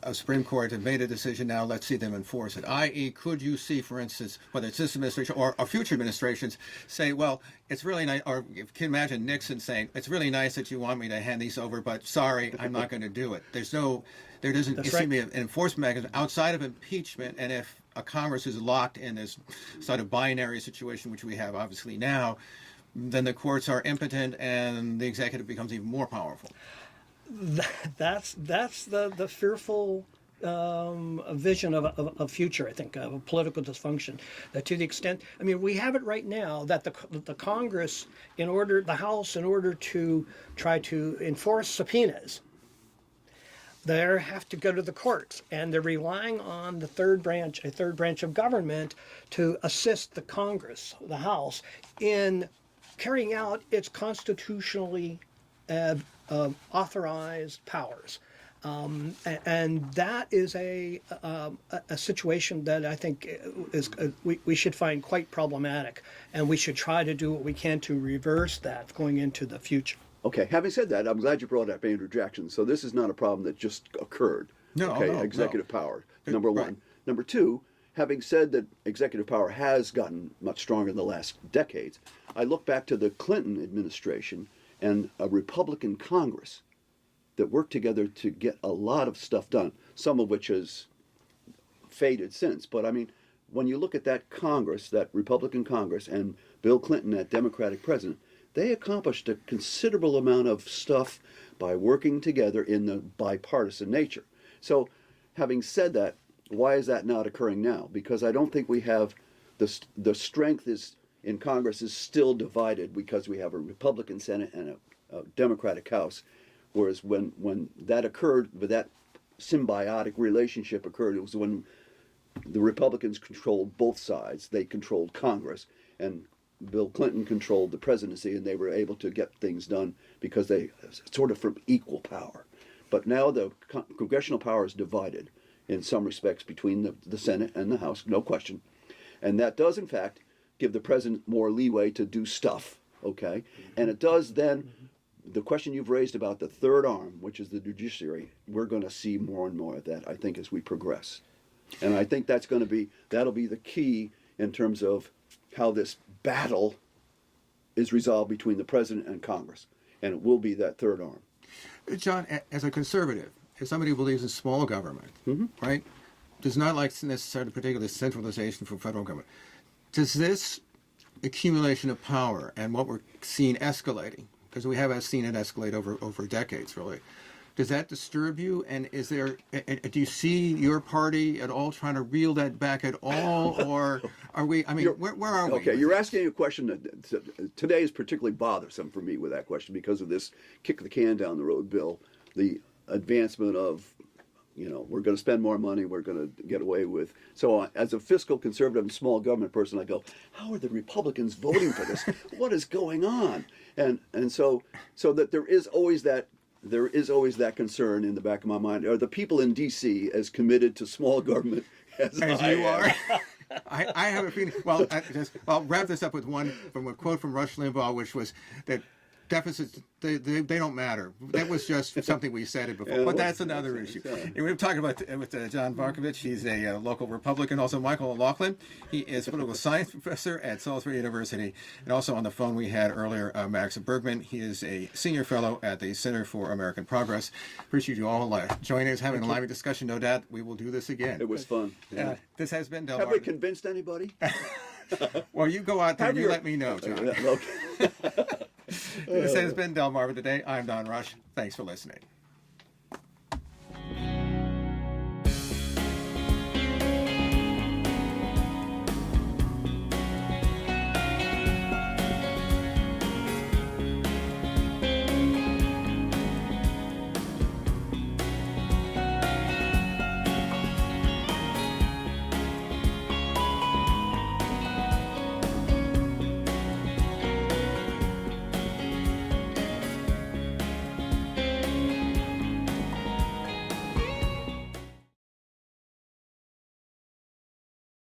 a Supreme Court have made a decision now, let's see them enforce it. I.e., could you see, for instance, whether it's this administration or future administrations, say, well, it's really nice, or you can imagine Nixon saying, it's really nice that you want me to hand these over, but sorry, I'm not going to do it. There doesn't seem to be an enforcement mechanism outside of impeachment, and if a Congress is locked in this sort of binary situation, which we have obviously now, then the courts are impotent and the executive becomes even more powerful. That's the fearful vision of a future, I think, of a political dysfunction. That to the extent, I mean, we have it right now that the Congress, the House, in order to try to enforce subpoenas, they have to go to the courts, and they're relying on a third branch of government to assist the Congress, the House, in carrying out its constitutionally authorized powers. And that is a situation that I think is we should find quite problematic, and we should try to do what we can to reverse that going into the future. Okay, having said that, I'm glad you brought up Andrew Jackson. So this is not a problem that just occurred. Executive power, number one. Right. Number two, having said that executive power has gotten much stronger in the last decades, I look back to the Clinton administration and a Republican Congress that worked together to get a lot of stuff done, some of which has faded since. But I mean, when you look at that Congress, that Republican Congress, and Bill Clinton, that Democratic president, they accomplished a considerable amount of stuff by working together in the bipartisan nature. So, having said that, why is that not occurring now? Because I don't think we have the strength is in Congress is still divided because we have a Republican Senate and a Democratic House. Whereas when that occurred, when that symbiotic relationship occurred, it was when the Republicans controlled both sides. They controlled Congress, and Bill Clinton controlled the presidency, and they were able to get things done because they sort of from equal power. But now the congressional power is divided in some respects between the Senate and the House, no question. And that does, in fact, give the president more leeway to do stuff, okay? And it does then, the question you've raised about the third arm, which is the judiciary, we're going to see more and more of that, I think, as we progress. And I think that'll be the key in terms of how this battle is resolved between the president and Congress. And it will be that third arm. John, as a conservative, as somebody who believes in small government, right, does not like necessarily particular centralization from federal government, does this accumulation of power and what we're seeing escalating, because we have seen it escalate over decades, really, does that disturb you? And do you see your party at all trying to reel that back at all? Or are we, I mean, where are we? Okay, you're asking a question that today is particularly bothersome for me with that question because of this kick the can down the road bill, the advancement of, we're going to spend more money, we're going to get away with. So as a fiscal conservative and small government person, I go, how are the Republicans voting for this? What is going on? And so that there is always that concern in the back of my mind. Are the people in D.C. as committed to small government as you are? I have a feeling. Well, I'll wrap this up with a quote from Rush Limbaugh, which was that deficits they don't matter. That was just something we said it before, but that's another issue. And we were talking about with John Bartkovich. He's a local Republican. Also, Michael O'Loughlin. He is political science professor at Salisbury University, and also on the phone we had earlier, Max Bergman. He is a senior fellow at the Center for American Progress. Appreciate you all joining us, having a lively discussion. No doubt we will do this again. It was fun. Yeah. This has been Delmarva. Have we convinced anybody? Well, you go out there and you let me know, John. Okay. This has been Delmarva Today. I'm Don Rush. Thanks for listening.